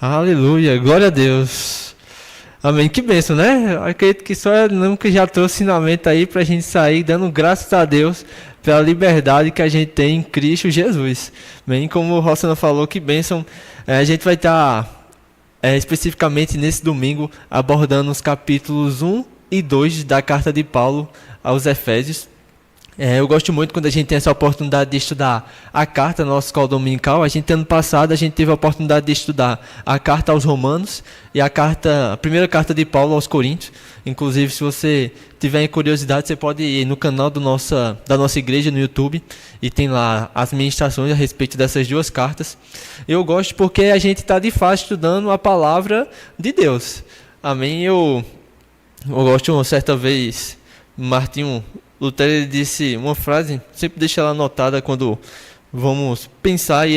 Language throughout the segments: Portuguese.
Aleluia, glória a Deus. Amém, que bênção, né? Eu acredito que só eu nunca já trouxe ensinamento aí pra gente sair dando graças a Deus pela liberdade que a gente tem em Cristo Jesus. Bem, como o Rossana falou, que bênção. A gente vai estar especificamente nesse domingo abordando os capítulos 1 e 2 da carta de Paulo aos Efésios. Eu gosto muito quando a gente tem essa oportunidade de estudar a carta na nossa escola dominical. Ano passado, a gente teve a oportunidade de estudar a carta aos Romanos e a primeira carta de Paulo aos Coríntios. Inclusive, se você tiver curiosidade, você pode ir no canal da nossa igreja no YouTube e tem lá as ministrações a respeito dessas duas cartas. Eu gosto porque a gente está de fato estudando a palavra de Deus. Amém? Eu gosto, uma certa vez, Martinho Lutero, ele disse uma frase, sempre deixa ela anotada quando vamos pensar e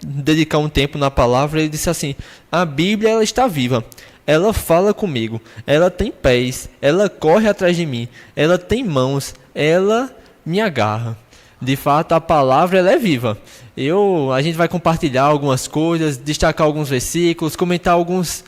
dedicar um tempo na palavra. Ele disse assim: a Bíblia, ela está viva, ela fala comigo, ela tem pés, ela corre atrás de mim, ela tem mãos, ela me agarra. De fato, a palavra, ela é viva. A gente vai compartilhar algumas coisas, destacar alguns versículos, comentar algumas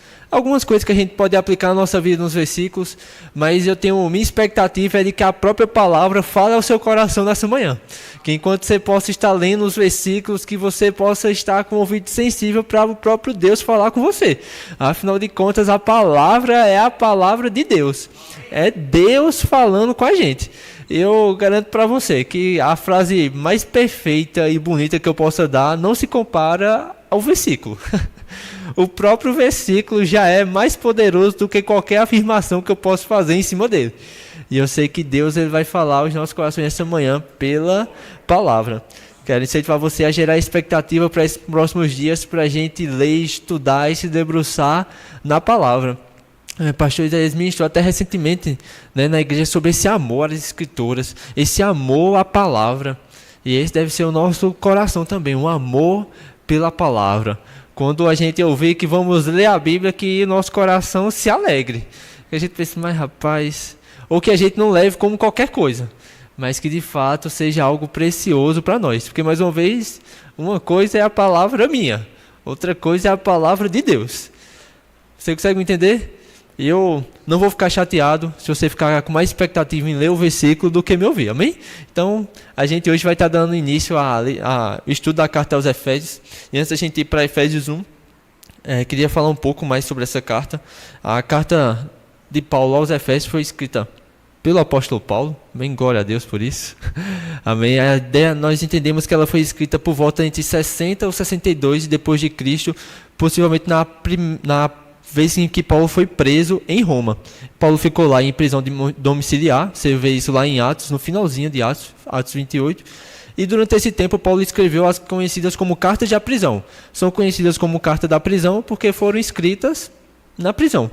coisas que a gente pode aplicar na nossa vida nos versículos, mas minha expectativa é de que a própria palavra fale ao seu coração nessa manhã. Que enquanto você possa estar lendo os versículos, que você possa estar com o ouvido sensível para o próprio Deus falar com você. Afinal de contas, a palavra é a palavra de Deus. É Deus falando com a gente. Eu garanto para você que a frase mais perfeita e bonita que eu possa dar não se compara ao versículo. O próprio versículo já é mais poderoso do que qualquer afirmação que eu possa fazer em cima dele. E eu sei que Deus ele vai falar aos nossos corações esta manhã pela palavra. Quero incentivar você a gerar expectativa para esses próximos dias, para a gente ler, estudar e se debruçar na palavra. Pastor Isaías ministrou até recentemente, né, na igreja sobre esse amor às escrituras, esse amor à palavra. E esse deve ser o nosso coração também, um amor pela palavra. Quando a gente ouvir que vamos ler a Bíblia, que o nosso coração se alegre. Que a gente pense, mas rapaz... Ou que a gente não leve como qualquer coisa, mas que de fato seja algo precioso para nós. Porque, mais uma vez, uma coisa é a palavra minha, outra coisa é a palavra de Deus. Você consegue me entender? Eu não vou ficar chateado se você ficar com mais expectativa em ler o versículo do que me ouvir, amém? Então, a gente hoje vai estar dando início ao estudo da carta aos Efésios. E antes da gente ir para Efésios 1, queria falar um pouco mais sobre essa carta. A carta de Paulo aos Efésios foi escrita pelo apóstolo Paulo, bem, glória a Deus por isso. Amém. A ideia, nós entendemos que ela foi escrita por volta entre 60 ou 62 depois de Cristo, possivelmente na vez em que Paulo foi preso em Roma. Paulo ficou lá em prisão domiciliar, você vê isso lá em Atos, no finalzinho de Atos 28. E durante esse tempo, Paulo escreveu as conhecidas como cartas da prisão. São conhecidas como carta da prisão porque foram escritas na prisão.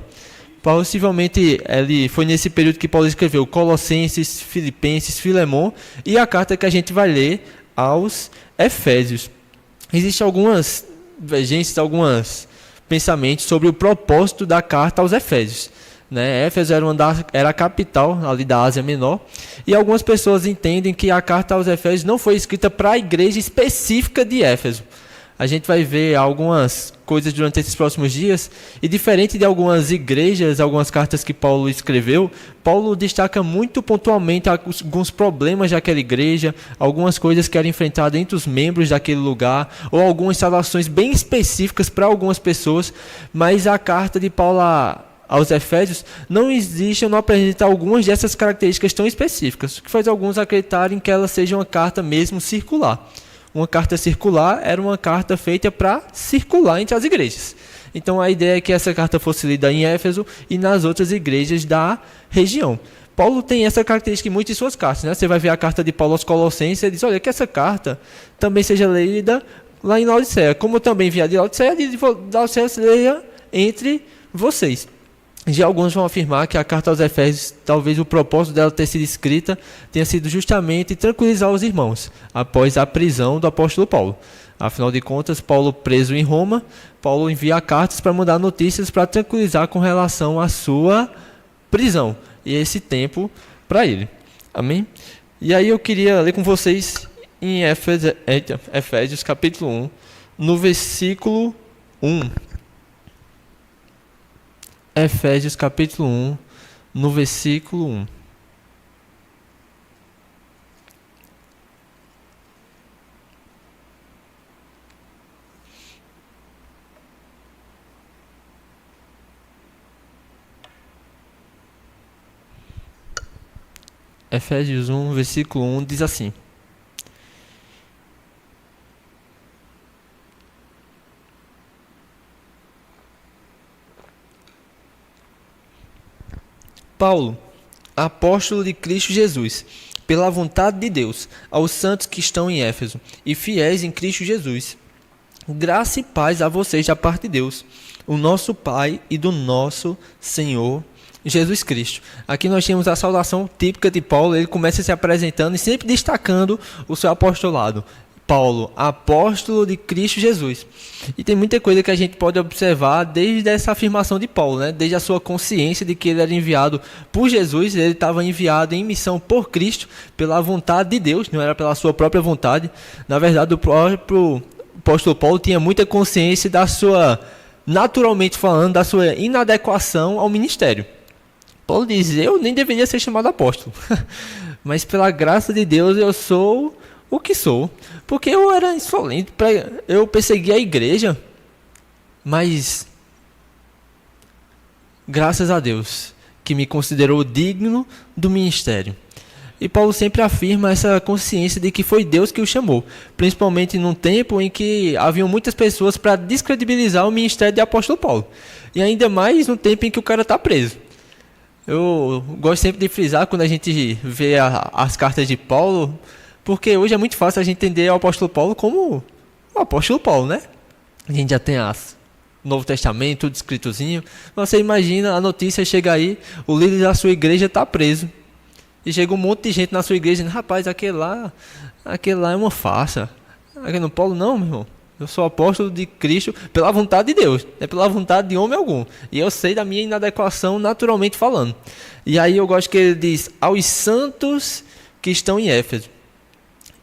Possivelmente, foi nesse período que Paulo escreveu Colossenses, Filipenses, Filemon e a carta que a gente vai ler aos Efésios. Existem algumas divergências, alguns pensamentos sobre o propósito da carta aos Efésios. Éfeso era a capital ali da Ásia Menor, e algumas pessoas entendem que a carta aos Efésios não foi escrita para a igreja específica de Éfeso. A gente vai ver algumas coisas durante esses próximos dias, e diferente de algumas igrejas, algumas cartas que Paulo escreveu, Paulo destaca muito pontualmente alguns problemas daquela igreja, algumas coisas que eram enfrentadas entre os membros daquele lugar, ou algumas salvações bem específicas para algumas pessoas, mas a carta de Paulo aos Efésios não apresenta algumas dessas características tão específicas, o que faz alguns acreditarem que ela seja uma carta mesmo circular. Uma carta circular era uma carta feita para circular entre as igrejas. Então a ideia é que essa carta fosse lida em Éfeso e nas outras igrejas da região. Paulo tem essa característica em muitas de suas cartas. Você vai ver a carta de Paulo aos Colossenses, ele diz, olha, que essa carta também seja lida lá em Laodiceia. Como eu também vi a de Laodiceia, se leia entre vocês. Já alguns vão afirmar que a carta aos Efésios, talvez o propósito dela ter sido escrita, tenha sido justamente tranquilizar os irmãos, após a prisão do apóstolo Paulo. Afinal de contas, Paulo preso em Roma, Paulo envia cartas para mandar notícias para tranquilizar com relação à sua prisão e esse tempo para ele. Amém? E aí eu queria ler com vocês em Efésios capítulo 1, no versículo 1. Efésios capítulo 1, no versículo 1. Efésios 1, versículo 1 diz assim: Paulo, apóstolo de Cristo Jesus, pela vontade de Deus, aos santos que estão em Éfeso e fiéis em Cristo Jesus. Graça e paz a vocês da parte de Deus, o nosso Pai e do nosso Senhor Jesus Cristo. Aqui nós temos a saudação típica de Paulo. Ele começa se apresentando e sempre destacando o seu apostolado. Paulo, apóstolo de Cristo Jesus. E tem muita coisa que a gente pode observar desde essa afirmação de Paulo, né? Desde a sua consciência de que ele era enviado por Jesus, ele estava enviado em missão por Cristo, pela vontade de Deus, não era pela sua própria vontade. Na verdade, o próprio apóstolo Paulo tinha muita consciência da sua, naturalmente falando, da sua inadequação ao ministério. Paulo diz: eu nem deveria ser chamado apóstolo, mas pela graça de Deus eu sou o que sou, porque eu era insolente, eu persegui a igreja, mas graças a Deus que me considerou digno do ministério. E Paulo sempre afirma essa consciência de que foi Deus que o chamou, principalmente num tempo em que haviam muitas pessoas para descredibilizar o ministério de apóstolo Paulo, e ainda mais no tempo em que o cara está preso. Eu gosto sempre de frisar quando a gente vê as cartas de Paulo, porque hoje é muito fácil a gente entender o apóstolo Paulo como o apóstolo Paulo, né? A gente já tem o Novo Testamento, tudo escritozinho. Você imagina, a notícia chega aí, o líder da sua igreja está preso. E chega um monte de gente na sua igreja dizendo: rapaz, aquele lá é uma farsa. Aquele não, Paulo não, meu irmão. Eu sou apóstolo de Cristo pela vontade de Deus, não é pela vontade de homem algum. E eu sei da minha inadequação naturalmente falando. E aí eu gosto que ele diz: aos santos que estão em Éfeso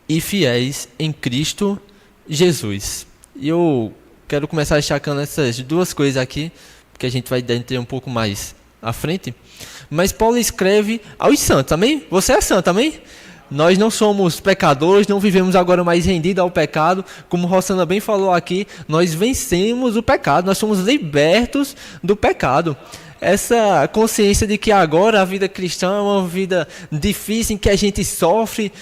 e fiéis em Cristo Jesus. E eu quero começar destacando essas duas coisas aqui, porque a gente vai entender um pouco mais à frente. Mas Paulo escreve aos santos, amém? Você é santo, amém? Nós não somos pecadores, não vivemos agora mais rendidos ao pecado. Como Rosana bem falou aqui, nós vencemos o pecado, nós somos libertos do pecado. Essa consciência de que agora a vida cristã é uma vida difícil, em que a gente sofre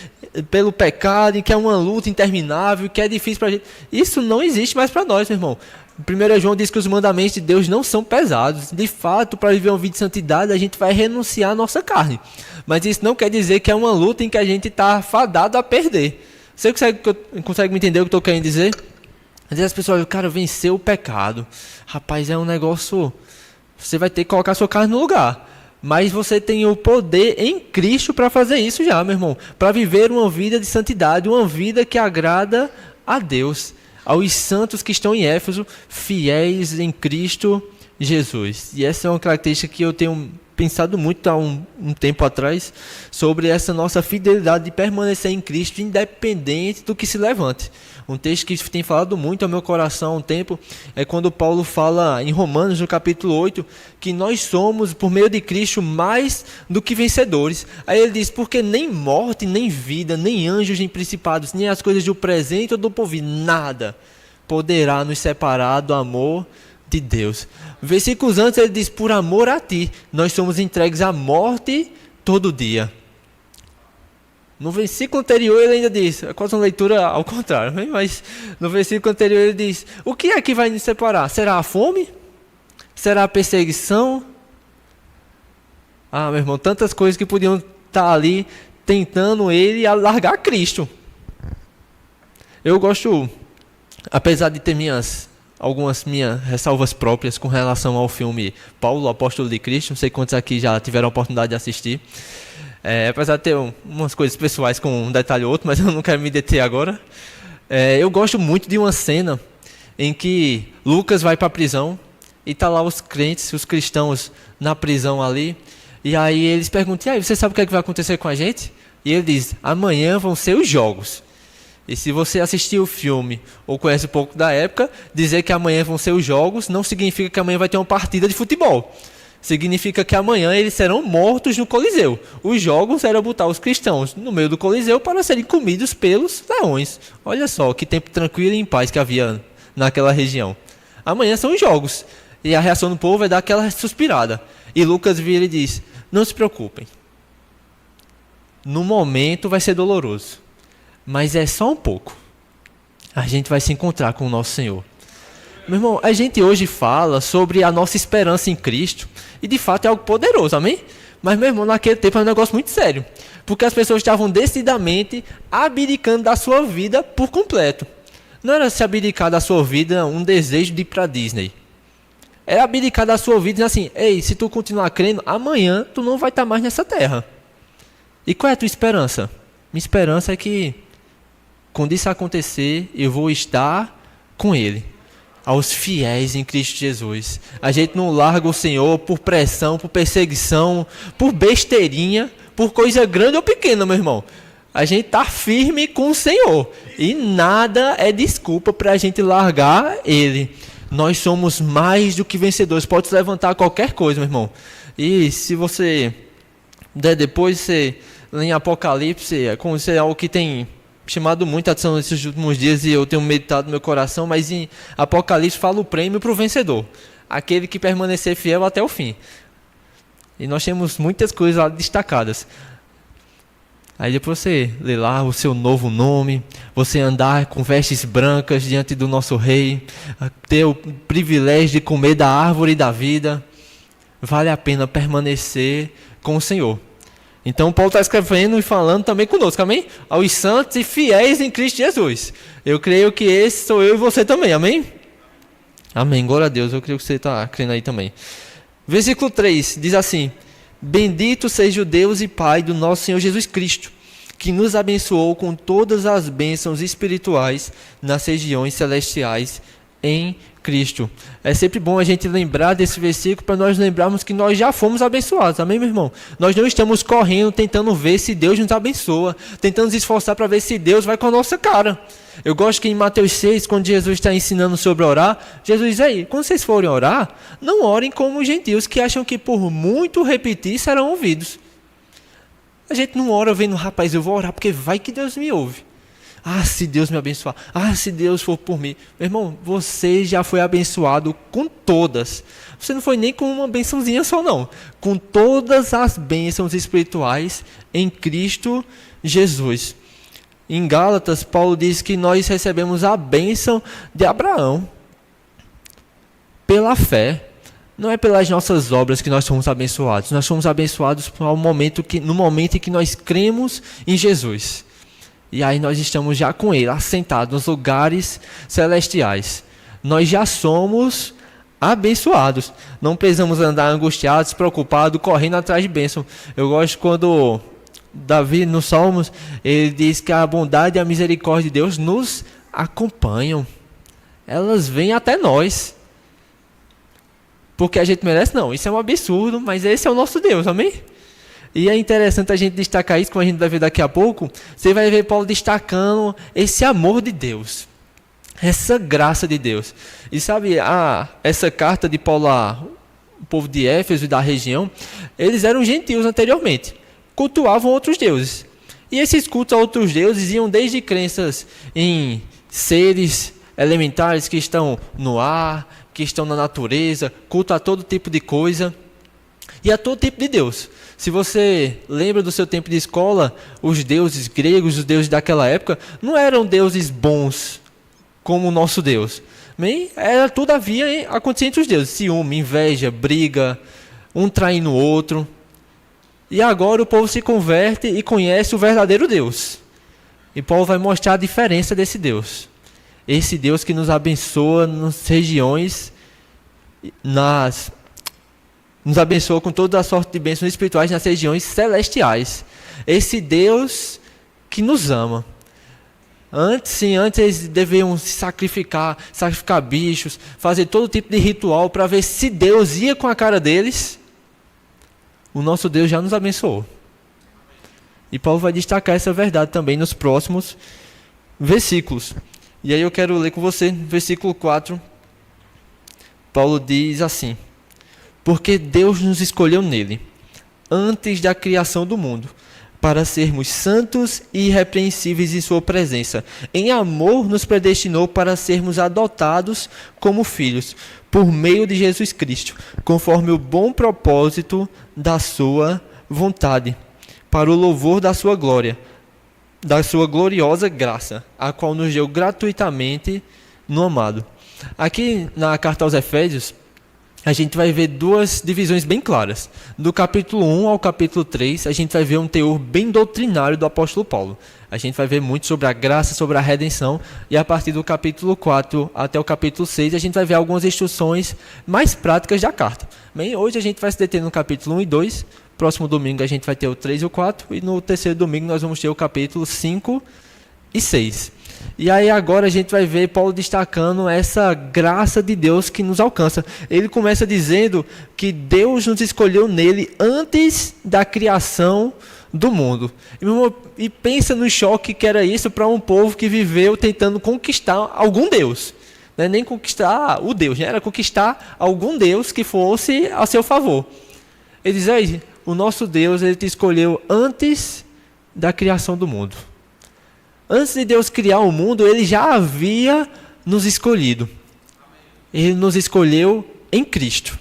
pelo pecado, em que é uma luta interminável, que é difícil para a gente. Isso não existe mais para nós, meu irmão. 1 João diz que os mandamentos de Deus não são pesados. De fato, para viver uma vida de santidade, a gente vai renunciar à nossa carne. Mas isso não quer dizer que é uma luta em que a gente está fadado a perder. Você consegue me entender o que eu estou querendo dizer? Às vezes as pessoas falam: cara, venceu o pecado. Rapaz, é um negócio... Você vai ter que colocar a sua carne no lugar. Mas você tem o poder em Cristo para fazer isso já, meu irmão. Para viver uma vida de santidade, uma vida que agrada a Deus. Aos santos que estão em Éfeso, fiéis em Cristo Jesus. E essa é uma característica que eu tenho pensado muito há um tempo atrás, sobre essa nossa fidelidade de permanecer em Cristo, independente do que se levante. Um texto que tem falado muito ao meu coração há um tempo, é quando Paulo fala em Romanos, no capítulo 8, que nós somos, por meio de Cristo, mais do que vencedores. Aí ele diz: porque nem morte, nem vida, nem anjos, nem principados, nem as coisas do presente ou do porvir, nada poderá nos separar do amor de Deus. Versículos antes ele diz: por amor a ti, nós somos entregues à morte todo dia. No versículo anterior ele ainda diz, é quase uma leitura ao contrário, mas no versículo anterior ele diz: o que é que vai nos separar? Será a fome? Será a perseguição? Ah, meu irmão, tantas coisas que podiam estar ali tentando ele a largar Cristo. Eu gosto, apesar de ter algumas minhas ressalvas próprias com relação ao filme Paulo, Apóstolo de Cristo, não sei quantos aqui já tiveram a oportunidade de assistir. Apesar de ter umas coisas pessoais com um detalhe ou outro, mas eu não quero me deter agora. Eu gosto muito de uma cena em que Lucas vai para a prisão e tá lá os crentes, os cristãos na prisão ali, e aí eles perguntam: e aí, você sabe o que é que vai acontecer com a gente? E ele diz: amanhã vão ser os jogos. E se você assistiu o filme ou conhece um pouco da época, dizer que amanhã vão ser os jogos não significa que amanhã vai ter uma partida de futebol. Significa que amanhã eles serão mortos no Coliseu. Os jogos eram botar os cristãos no meio do Coliseu para serem comidos pelos leões. Olha só que tempo tranquilo e em paz que havia naquela região. Amanhã são os jogos. E a reação do povo é dar aquela suspirada. E Lucas vira e diz: não se preocupem. No momento vai ser doloroso. Mas é só um pouco. A gente vai se encontrar com o nosso Senhor. Meu irmão, a gente hoje fala sobre a nossa esperança em Cristo, e de fato é algo poderoso, amém? Mas, meu irmão, naquele tempo é um negócio muito sério, porque as pessoas estavam decididamente abdicando da sua vida por completo. Não era se abdicar da sua vida um desejo de ir para Disney. Era abdicar da sua vida e dizer assim: ei, se tu continuar crendo, amanhã tu não vai estar mais nessa terra. E qual é a tua esperança? Minha esperança é que, quando isso acontecer, eu vou estar com Ele. Aos fiéis em Cristo Jesus. A gente não larga o Senhor por pressão, por perseguição, por besteirinha, por coisa grande ou pequena, meu irmão. A gente está firme com o Senhor. E nada é desculpa para a gente largar Ele. Nós somos mais do que vencedores. Pode se levantar qualquer coisa, meu irmão. E se você der depois, você em Apocalipse, é algo que tem chamado muita atenção nesses últimos dias e eu tenho meditado no meu coração, mas em Apocalipse fala o prêmio para o vencedor, aquele que permanecer fiel até o fim. E nós temos muitas coisas lá destacadas. Aí depois você lê lá o seu novo nome, você andar com vestes brancas diante do nosso rei, ter o privilégio de comer da árvore da vida. Vale a pena permanecer com o Senhor. Então Paulo está escrevendo e falando também conosco, amém? Aos santos e fiéis em Cristo Jesus. Eu creio que esse sou eu e você também, amém? Amém, glória a Deus, eu creio que você está crendo aí também. Versículo 3 diz assim: bendito seja o Deus e Pai do nosso Senhor Jesus Cristo, que nos abençoou com todas as bênçãos espirituais nas regiões celestiais em Cristo. É sempre bom a gente lembrar desse versículo para nós lembrarmos que nós já fomos abençoados, amém, meu irmão? Nós não estamos correndo tentando ver se Deus nos abençoa, tentando nos esforçar para ver se Deus vai com a nossa cara. Eu gosto que em Mateus 6, quando Jesus está ensinando sobre orar, Jesus diz aí: quando vocês forem orar, não orem como os gentios que acham que por muito repetir serão ouvidos. A gente não ora vendo: rapaz, eu vou orar porque vai que Deus me ouve. Ah, se Deus me abençoar. Ah, se Deus for por mim. Meu irmão, você já foi abençoado com todas. Você não foi nem com uma bençãozinha só, não. Com todas as bênçãos espirituais em Cristo Jesus. Em Gálatas, Paulo diz que nós recebemos a bênção de Abraão. Pela fé. Não é pelas nossas obras que nós somos abençoados. Nós somos abençoados no momento em que nós cremos em Jesus. E aí nós estamos já com Ele, assentados nos lugares celestiais. Nós já somos abençoados. Não precisamos andar angustiados, preocupados, correndo atrás de bênção. Eu gosto quando Davi, nos Salmos, ele diz que a bondade e a misericórdia de Deus nos acompanham. Elas vêm até nós. Porque a gente merece? Não, isso é um absurdo, mas esse é o nosso Deus, amém? E é interessante a gente destacar isso, como a gente vai ver daqui a pouco. Você vai ver Paulo destacando esse amor de Deus, essa graça de Deus. E sabe, essa carta de Paulo ao povo de Éfeso e da região, eles eram gentios anteriormente, cultuavam outros deuses. E esses cultos a outros deuses iam desde crenças em seres elementares que estão no ar, que estão na natureza, culto a todo tipo de coisa e a todo tipo de Deus. Se você lembra do seu tempo de escola, os deuses gregos, os deuses daquela época, não eram deuses bons como o nosso Deus. Era tudo havia acontecia entre os deuses: ciúme, inveja, briga, um traindo o outro. E agora o povo se converte e conhece o verdadeiro Deus. E Paulo vai mostrar a diferença desse Deus. Esse Deus que nos abençoa nas regiões, nos abençoa com toda a sorte de bênçãos espirituais nas regiões celestiais. Esse Deus que nos ama. Antes eles deviam se sacrificar bichos, fazer todo tipo de ritual para ver se Deus ia com a cara deles. O nosso Deus já nos abençoou. E Paulo vai destacar essa verdade também nos próximos versículos. E aí eu quero ler com você, versículo 4. Paulo diz assim: porque Deus nos escolheu nele, antes da criação do mundo, para sermos santos e irrepreensíveis em sua presença. Em amor nos predestinou para sermos adotados como filhos, por meio de Jesus Cristo, conforme o bom propósito da sua vontade, para o louvor da sua glória, da sua gloriosa graça, a qual nos deu gratuitamente no amado. Aqui na carta aos Efésios, a gente vai ver duas divisões bem claras. Do capítulo 1 ao capítulo 3, a gente vai ver um teor bem doutrinário do apóstolo Paulo. A gente vai ver muito sobre a graça, sobre a redenção, e a partir do capítulo 4 até o capítulo 6, a gente vai ver algumas instruções mais práticas da carta. Bem, hoje a gente vai se deter no capítulo 1 e 2, próximo domingo a gente vai ter o 3 e o 4, e no terceiro domingo nós vamos ter o capítulo 5 e 6. E aí agora a gente vai ver Paulo destacando essa graça de Deus que nos alcança. Ele começa dizendo que Deus nos escolheu nele antes da criação do mundo. E pensa no choque que era isso para um povo que viveu tentando conquistar algum Deus. Não é nem conquistar o Deus, né? Era conquistar algum Deus que fosse a seu favor. Ele diz aí, o nosso Deus, ele te escolheu antes da criação do mundo. Antes de Deus criar o mundo, ele já havia nos escolhido. Ele nos escolheu em Cristo.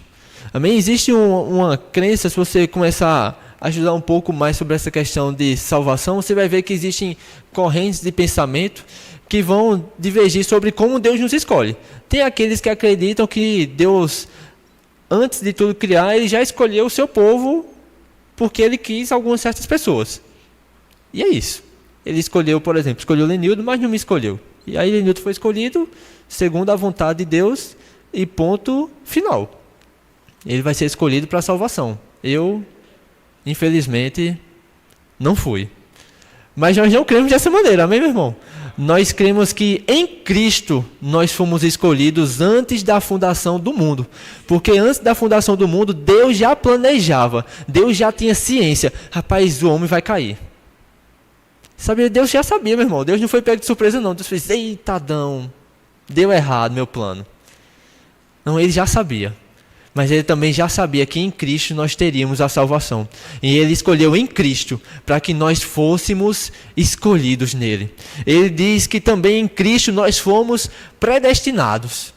Amém? Existe uma crença, se você começar a estudar um pouco mais sobre essa questão de salvação, você vai ver que existem correntes de pensamento que vão divergir sobre como Deus nos escolhe. Tem aqueles que acreditam que Deus, antes de tudo criar, ele já escolheu o seu povo porque ele quis algumas certas pessoas. E é isso. Ele escolheu, por exemplo, escolheu Lenildo, mas não me escolheu. E aí Lenildo foi escolhido segundo a vontade de Deus e ponto final. Ele vai ser escolhido para a salvação. Eu, infelizmente, não fui. Mas nós não cremos dessa maneira, amém, meu irmão? Nós cremos que em Cristo nós fomos escolhidos antes da fundação do mundo. Porque antes da fundação do mundo, Deus já planejava, Deus já tinha ciência. Rapaz, o homem vai cair. Sabia? Deus já sabia, meu irmão. Deus não foi pego de surpresa, não. Deus fez, eita, Adão, deu errado meu plano. Não, ele já sabia. Mas ele também já sabia que em Cristo nós teríamos a salvação. E ele escolheu em Cristo para que nós fôssemos escolhidos nele. Ele diz que também em Cristo nós fomos predestinados.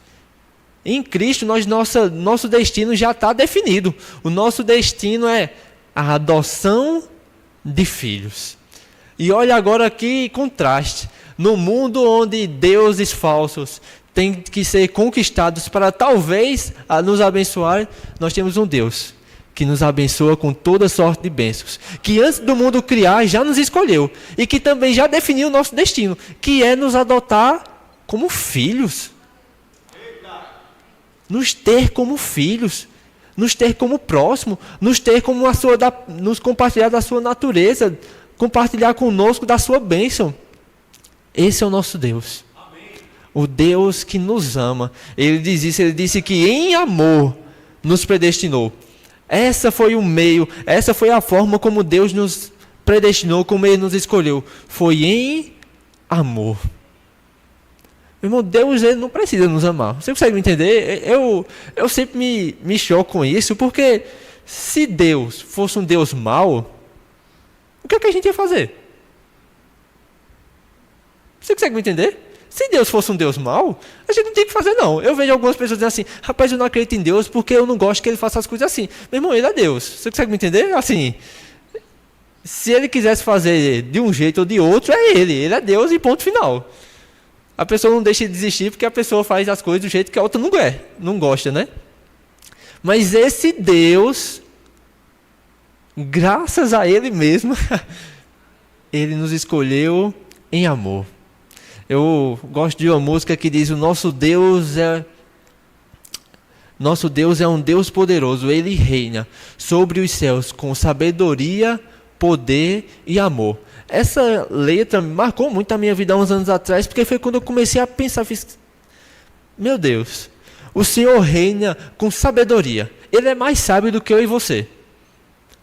Em Cristo nosso destino já está definido. O nosso destino é a adoção de filhos. E olha agora que contraste. No mundo onde deuses falsos têm que ser conquistados para talvez nos abençoar, nós temos um Deus que nos abençoa com toda sorte de bênçãos. Que antes do mundo criar já nos escolheu. E que também já definiu o nosso destino. Que é nos adotar como filhos. Nos ter como filhos. Nos ter como próximo. Nos ter como nos compartilhar da sua natureza. Compartilhar conosco da sua bênção. Esse é o nosso Deus. Amém. O Deus que nos ama. Ele diz isso, ele disse que em amor nos predestinou. Essa foi o meio, essa foi a forma como Deus nos predestinou, como Ele nos escolheu. Foi em amor. Meu irmão, Deus ele não precisa nos amar. Você consegue me entender? Eu sempre me choco com isso, porque se Deus fosse um Deus mau, o que é que a gente ia fazer? Você consegue me entender? Se Deus fosse um Deus mau, a gente não tem que fazer não. Eu vejo algumas pessoas dizendo assim, rapaz, eu não acredito em Deus porque eu não gosto que Ele faça as coisas assim. Meu irmão, Ele é Deus. Você consegue me entender? Assim, se Ele quisesse fazer de um jeito ou de outro, é Ele. Ele é Deus e ponto final. A pessoa não deixa de desistir porque a pessoa faz as coisas do jeito que a outra não gosta, né? Mas esse Deus, graças a Ele mesmo, Ele nos escolheu em amor. Eu gosto de uma música que diz, nosso Deus é um Deus poderoso, Ele reina sobre os céus com sabedoria, poder e amor. Essa letra marcou muito a minha vida há uns anos atrás, porque foi quando eu comecei a pensar, meu Deus, o Senhor reina com sabedoria. Ele é mais sábio do que eu e você.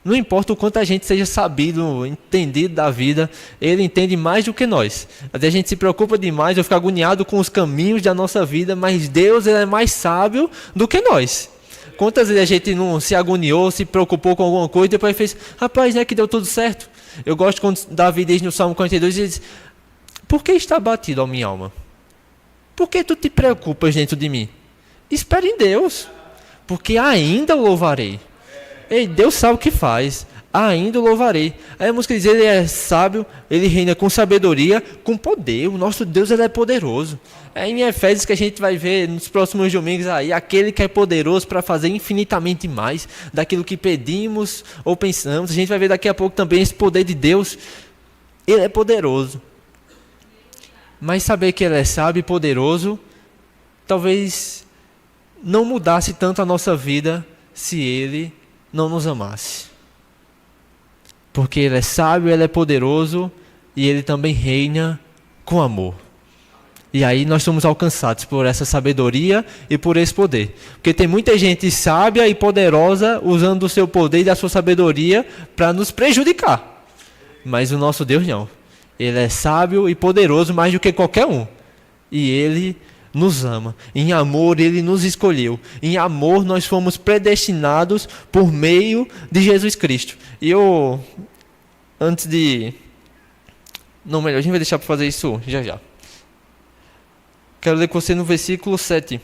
Não importa o quanto a gente seja sabido, entendido da vida, Ele entende mais do que nós. Até a gente se preocupa demais, eu fico agoniado com os caminhos da nossa vida, mas Deus ele é mais sábio do que nós. Quantas vezes a gente não se agoniou, se preocupou com alguma coisa e depois fez, rapaz, né, que deu tudo certo. Eu gosto quando Davi diz no Salmo 42, ele diz, por que está abatido, ó minha alma? Por que tu te preocupas dentro de mim? Espere em Deus, porque ainda o louvarei. Ei, Deus sabe o que faz, ainda o louvarei. Aí a música diz, ele é sábio, ele reina com sabedoria, com poder. O nosso Deus, ele é poderoso. É em Efésios que a gente vai ver nos próximos domingos aí, aquele que é poderoso para fazer infinitamente mais daquilo que pedimos ou pensamos. A gente vai ver daqui a pouco também esse poder de Deus. Ele é poderoso. Mas saber que ele é sábio e poderoso, talvez não mudasse tanto a nossa vida se ele não nos amasse. Porque ele é sábio, ele é poderoso e ele também reina com amor. E aí nós somos alcançados por essa sabedoria e por esse poder. Porque tem muita gente sábia e poderosa usando o seu poder e da sua sabedoria para nos prejudicar. Mas o nosso Deus não. Ele é sábio e poderoso mais do que qualquer um. E ele nos ama. Em amor ele nos escolheu. Em amor nós fomos predestinados por meio de Jesus Cristo. E eu, antes de... Não, melhor, a gente vai deixar para fazer isso já. Quero ler com você no versículo 7.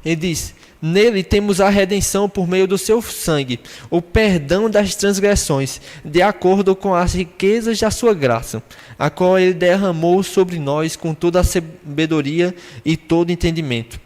Ele diz, nele temos a redenção por meio do seu sangue, o perdão das transgressões, de acordo com as riquezas da sua graça, a qual ele derramou sobre nós com toda a sabedoria e todo entendimento.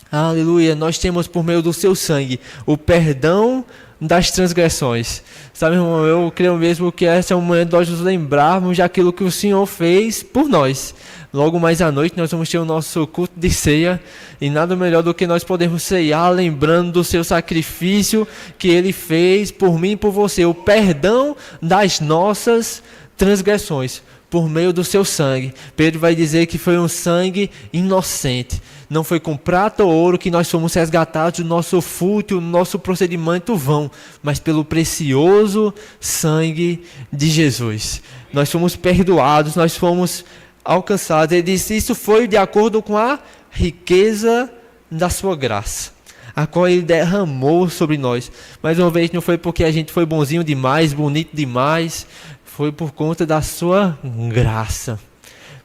Aleluia, nós temos por meio do seu sangue o perdão das transgressões. Sabe, irmão, eu creio mesmo que esse é o momento de nós nos lembrarmos daquilo que o Senhor fez por nós. Logo mais à noite nós vamos ter o nosso culto de ceia e nada melhor do que nós podermos ceiar lembrando do seu sacrifício que ele fez por mim e por você, o perdão das nossas transgressões por meio do seu sangue. Pedro vai dizer que foi um sangue inocente. Não foi com prata ou ouro que nós fomos resgatados do nosso fútil, do nosso procedimento vão, mas pelo precioso sangue de Jesus. Nós fomos perdoados, nós fomos alcançados. Ele disse, isso foi de acordo com a riqueza da sua graça, a qual ele derramou sobre nós. Mais uma vez, não foi porque a gente foi bonzinho demais, bonito demais, foi por conta da sua graça.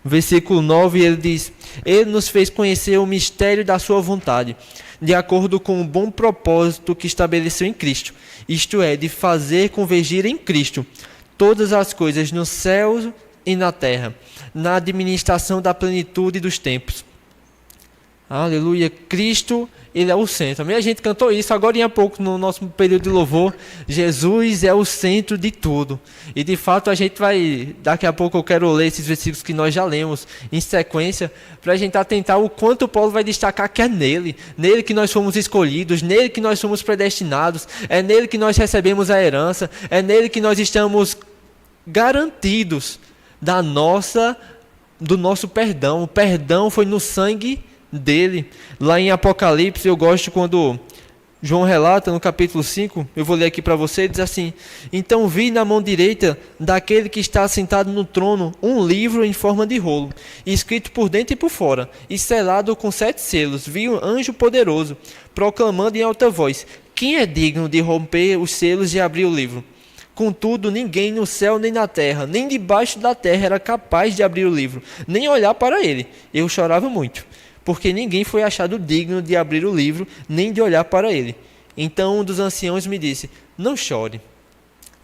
Versículo 9, ele diz, ele nos fez conhecer o mistério da sua vontade, de acordo com o bom propósito que estabeleceu em Cristo, isto é, de fazer convergir em Cristo todas as coisas nos céus e na terra, na administração da plenitude dos tempos. Aleluia, Cristo, ele é o centro. A gente cantou isso agora há pouco no nosso período de louvor. Jesus é o centro de tudo. E de fato a gente vai, daqui a pouco eu quero ler esses versículos que nós já lemos em sequência, para a gente atentar o quanto Paulo vai destacar que é nele que nós fomos escolhidos, nele que nós fomos predestinados, é nele que nós recebemos a herança, é nele que nós estamos garantidos do nosso perdão. O perdão foi no sangue dele. Lá em Apocalipse, eu gosto quando João relata no capítulo 5, eu vou ler aqui para você, diz assim, então vi na mão direita daquele que está sentado no trono um livro em forma de rolo, escrito por dentro e por fora, e selado com 7 selos. Vi um anjo poderoso, proclamando em alta voz, quem é digno de romper os selos e abrir o livro? Contudo, ninguém no céu nem na terra, nem debaixo da terra era capaz de abrir o livro, nem olhar para ele. Eu chorava muito, porque ninguém foi achado digno de abrir o livro, nem de olhar para ele. Então um dos anciãos me disse, não chore.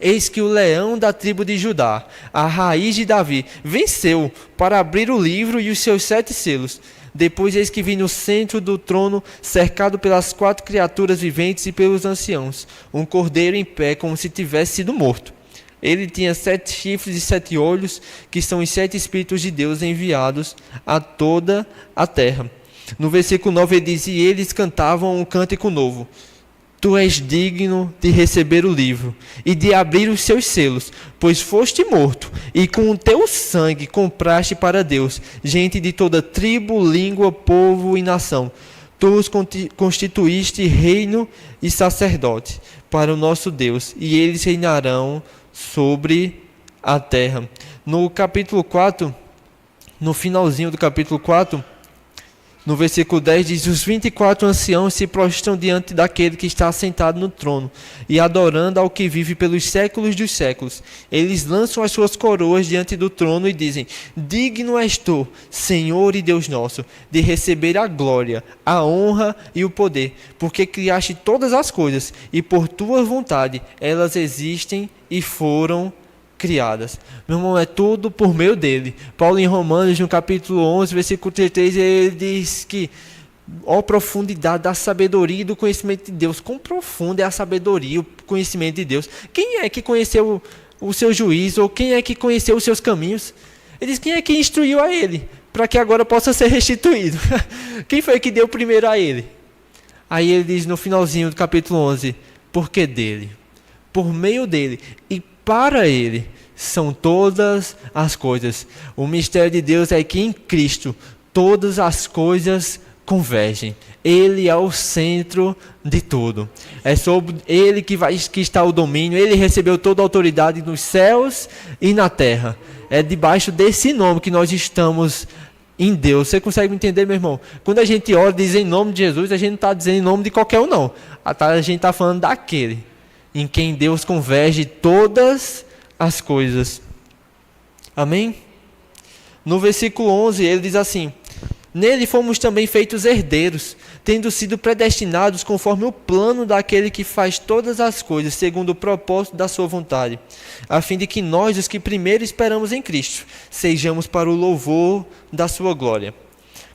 Eis que o leão da tribo de Judá, a raiz de Davi, venceu para abrir o livro e os seus 7 selos. Depois eis que vi no centro do trono, cercado pelas 4 criaturas viventes e pelos anciãos, um cordeiro em pé, como se tivesse sido morto. Ele tinha 7 chifres e 7 olhos, que são os 7 Espíritos de Deus enviados a toda a terra. No versículo 9 ele diz, e eles cantavam um cântico novo. Tu és digno de receber o livro e de abrir os seus selos, pois foste morto, e com o teu sangue compraste para Deus gente de toda tribo, língua, povo e nação. Tu os constituíste reino e sacerdote para o nosso Deus, e eles reinarão sobre a terra. No capítulo 4, no finalzinho do capítulo 4, No versículo 10 diz: os 24 anciãos se prostram diante daquele que está assentado no trono, e adorando ao que vive pelos séculos dos séculos. Eles lançam as suas coroas diante do trono e dizem: digno és tu, Senhor e Deus nosso, de receber a glória, a honra e o poder, porque criaste todas as coisas, e por tua vontade elas existem e foram criadas. Meu irmão, é tudo por meio dele. Paulo em Romanos, no capítulo 11, versículo 33, ele diz que ó profundidade da sabedoria e do conhecimento de Deus. Quão profundo é a sabedoria e o conhecimento de Deus. Quem é que conheceu o seu juízo, ou quem é que conheceu os seus caminhos? Ele diz: quem é que instruiu a ele, para que agora possa ser restituído? Quem foi que deu primeiro a ele? Aí ele diz no finalzinho do capítulo 11, porque dele, por meio dele e para ele são todas as coisas. O mistério de Deus é que em Cristo todas as coisas convergem. Ele é o centro de tudo. É sobre ele que está o domínio. Ele recebeu toda a autoridade nos céus e na terra. É debaixo desse nome que nós estamos em Deus. Você consegue me entender, meu irmão? Quando a gente ora e diz em nome de Jesus, a gente não está dizendo em nome de qualquer um, não. A gente está falando daquele em quem Deus converge todas as coisas. Amém? No versículo 11, ele diz assim: nele fomos também feitos herdeiros, tendo sido predestinados conforme o plano daquele que faz todas as coisas, segundo o propósito da sua vontade, a fim de que nós, os que primeiro esperamos em Cristo, sejamos para o louvor da sua glória.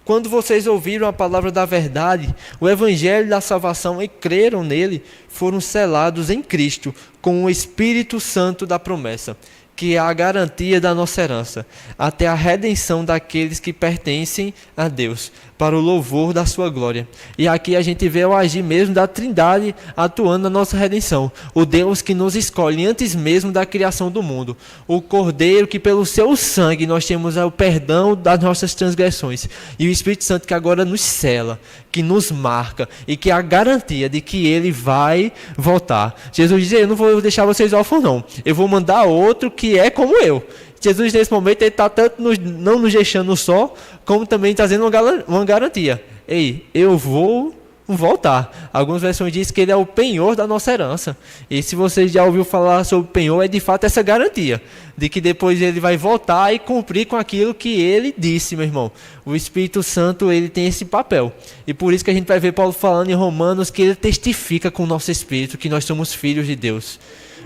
Quando vocês ouviram a palavra da verdade, o evangelho da salvação, e creram nele, foram selados em Cristo com o Espírito Santo da promessa, que é a garantia da nossa herança, até a redenção daqueles que pertencem a Deus, para o louvor da sua glória. E aqui a gente vê o agir mesmo da Trindade atuando na nossa redenção. O Deus que nos escolhe antes mesmo da criação do mundo. O Cordeiro que pelo seu sangue nós temos o perdão das nossas transgressões. E o Espírito Santo que agora nos sela, que nos marca e que é a garantia de que ele vai voltar. Jesus diz: eu não vou deixar vocês órfãos, não. Eu vou mandar outro que é como eu. Jesus, nesse momento, ele está tanto não nos deixando só, como também trazendo uma garantia. Ei, eu vou voltar. Algumas versões dizem que ele é o penhor da nossa herança. E se você já ouviu falar sobre penhor, é de fato essa garantia, de que depois ele vai voltar e cumprir com aquilo que ele disse, meu irmão. O Espírito Santo, ele tem esse papel. E por isso que a gente vai ver Paulo falando em Romanos que ele testifica com o nosso espírito que nós somos filhos de Deus.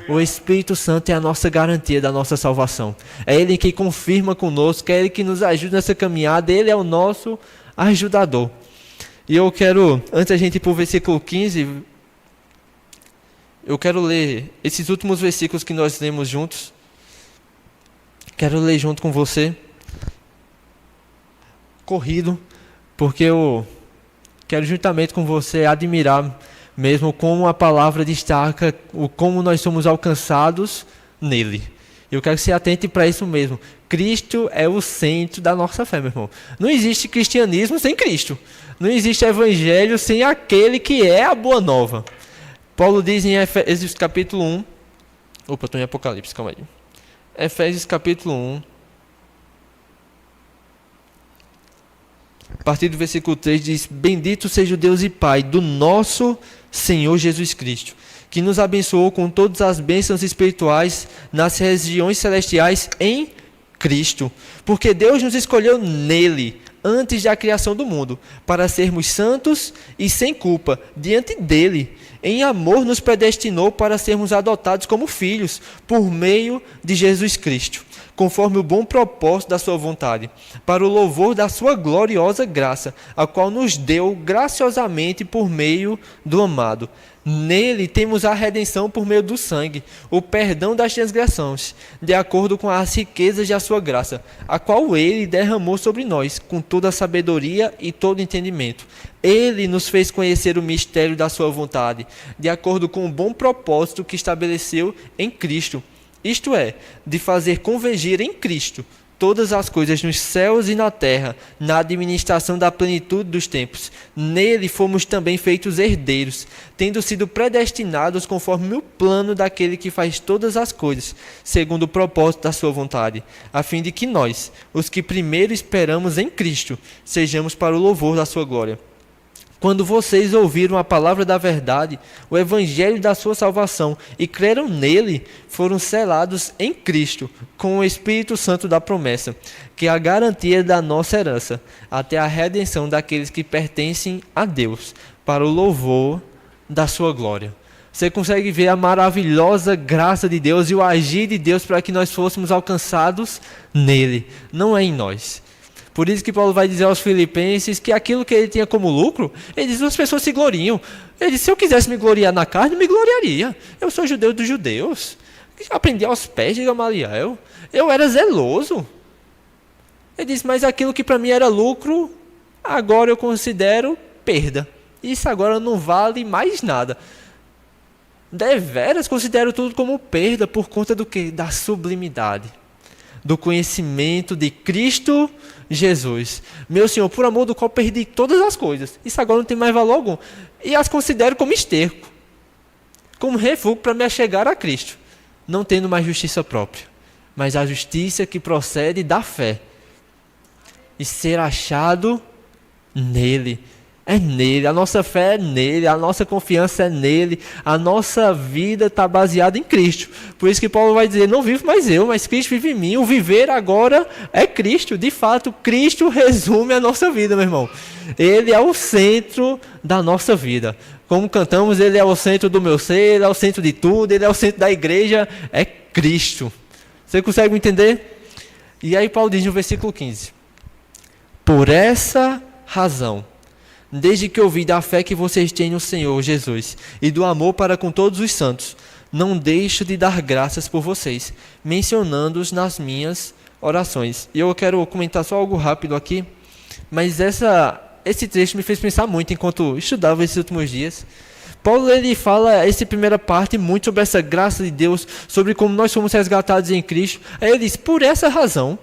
O Espírito Santo é a nossa garantia da nossa salvação. É Ele que confirma conosco, é Ele que nos ajuda nessa caminhada, Ele é o nosso ajudador. E eu quero, antes da gente ir para o versículo 15, eu quero ler esses últimos versículos que nós lemos juntos. Quero ler junto com você, corrido, porque eu quero juntamente com você admirar mesmo como a palavra destaca o como nós somos alcançados nele. Eu quero que você atente para isso mesmo. Cristo é o centro da nossa fé, meu irmão. Não existe cristianismo sem Cristo. Não existe evangelho sem aquele que é a boa nova. Paulo diz em Efésios capítulo 1. Opa, estou em Apocalipse, calma aí. Efésios capítulo 1. A partir do versículo 3 diz: bendito seja o Deus e Pai do nosso Senhor Jesus Cristo, que nos abençoou com todas as bênçãos espirituais nas regiões celestiais em Cristo, porque Deus nos escolheu nele, antes da criação do mundo, para sermos santos e sem culpa diante dele. Em amor nos predestinou para sermos adotados como filhos, por meio de Jesus Cristo, conforme o bom propósito da sua vontade, para o louvor da sua gloriosa graça, a qual nos deu graciosamente por meio do amado. Nele temos a redenção por meio do sangue, o perdão das transgressões, de acordo com as riquezas da sua graça, a qual ele derramou sobre nós, com toda a sabedoria e todo entendimento. Ele nos fez conhecer o mistério da sua vontade, de acordo com o bom propósito que estabeleceu em Cristo, isto é, de fazer convergir em Cristo todas as coisas nos céus e na terra, na administração da plenitude dos tempos. Nele fomos também feitos herdeiros, tendo sido predestinados conforme o plano daquele que faz todas as coisas, segundo o propósito da sua vontade, a fim de que nós, os que primeiro esperamos em Cristo, sejamos para o louvor da sua glória. Quando vocês ouviram a palavra da verdade, o evangelho da sua salvação, e creram nele, foram selados em Cristo, com o Espírito Santo da promessa, que é a garantia da nossa herança, até a redenção daqueles que pertencem a Deus, para o louvor da sua glória. Você consegue ver a maravilhosa graça de Deus e o agir de Deus para que nós fôssemos alcançados nele, não é em nós. Por isso que Paulo vai dizer aos filipenses que aquilo que ele tinha como lucro, ele diz, as pessoas se gloriam. Ele diz, se eu quisesse me gloriar na carne, me gloriaria. Eu sou judeu dos judeus. Aprendi aos pés de Gamaliel. Eu era zeloso. Ele diz, mas aquilo que para mim era lucro, agora eu considero perda. Isso agora não vale mais nada. Deveras considero tudo como perda por conta do quê? Da sublimidade, do conhecimento de Cristo Jesus. Meu Senhor, por amor do qual perdi todas as coisas. Isso agora não tem mais valor algum. E as considero como esterco, como refúgio para me achegar a Cristo, não tendo mais justiça própria, mas a justiça que procede da fé. E ser achado nele. É nele, a nossa fé é nele, a nossa confiança é nele, a nossa vida está baseada em Cristo. Por isso que Paulo vai dizer, não vivo mais eu, mas Cristo vive em mim. O viver agora é Cristo. De fato, Cristo resume a nossa vida, meu irmão. Ele é o centro da nossa vida. Como cantamos, ele é o centro do meu ser, ele é o centro de tudo, ele é o centro da igreja, é Cristo. Você consegue me entender? E aí Paulo diz no versículo 15, por essa razão, desde que ouvi da fé que vocês têm no Senhor Jesus e do amor para com todos os santos, não deixo de dar graças por vocês, mencionando-os nas minhas orações. E eu quero comentar só algo rápido aqui, mas esse trecho me fez pensar muito enquanto estudava esses últimos dias. Paulo ele fala essa primeira parte muito sobre essa graça de Deus, sobre como nós somos resgatados em Cristo. Aí ele diz, por essa razão,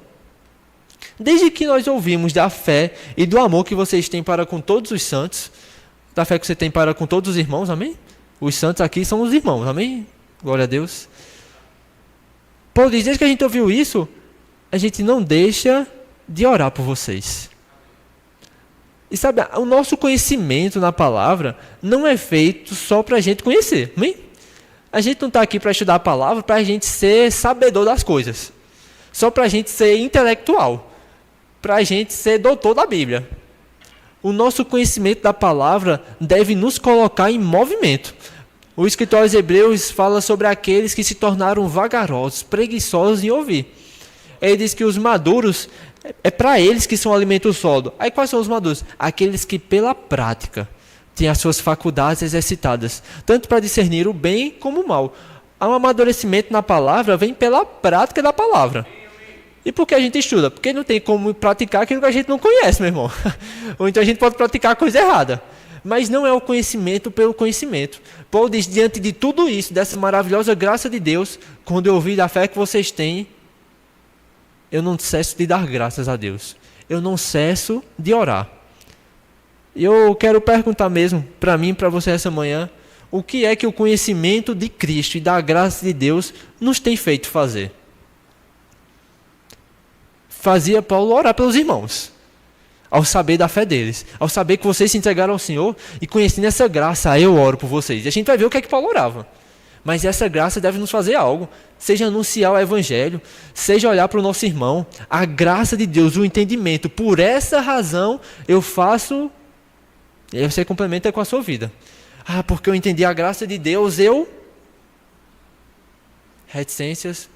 desde que nós ouvimos da fé e do amor que vocês têm para com todos os santos, da fé que você tem para com todos os irmãos, amém? Os santos aqui são os irmãos, amém? Glória a Deus. Paulo diz, desde que a gente ouviu isso, a gente não deixa de orar por vocês. E sabe, o nosso conhecimento na palavra não é feito só para a gente conhecer, amém? A gente não está aqui para estudar a palavra para a gente ser sabedor das coisas, só para a gente ser intelectual, para a gente ser doutor da Bíblia. O nosso conhecimento da palavra deve nos colocar em movimento. O escritor aos Hebreus fala sobre aqueles que se tornaram vagarosos, preguiçosos em ouvir. Ele diz que os maduros, é para eles que são alimento sólido. Aí quais são os maduros? Aqueles que pela prática têm as suas faculdades exercitadas, tanto para discernir o bem como o mal. O amadurecimento na palavra vem pela prática da palavra. E por que a gente estuda? Porque não tem como praticar aquilo que a gente não conhece, meu irmão. Ou então a gente pode praticar a coisa errada. Mas não é o conhecimento pelo conhecimento. Paulo diz, diante de tudo isso, dessa maravilhosa graça de Deus, quando eu ouvi da fé que vocês têm, eu não cesso de dar graças a Deus. Eu não cesso de orar. E eu quero perguntar mesmo, para mim e para você essa manhã, o que é que o conhecimento de Cristo e da graça de Deus nos tem feito fazer? Fazia Paulo orar pelos irmãos, ao saber da fé deles, ao saber que vocês se entregaram ao Senhor e conhecendo essa graça, eu oro por vocês. E a gente vai ver o que é que Paulo orava. Mas essa graça deve nos fazer algo, seja anunciar o Evangelho, seja olhar para o nosso irmão, a graça de Deus, o entendimento. Por essa razão eu faço, e aí você complementa com a sua vida. Ah, porque eu entendi a graça de Deus, reticências,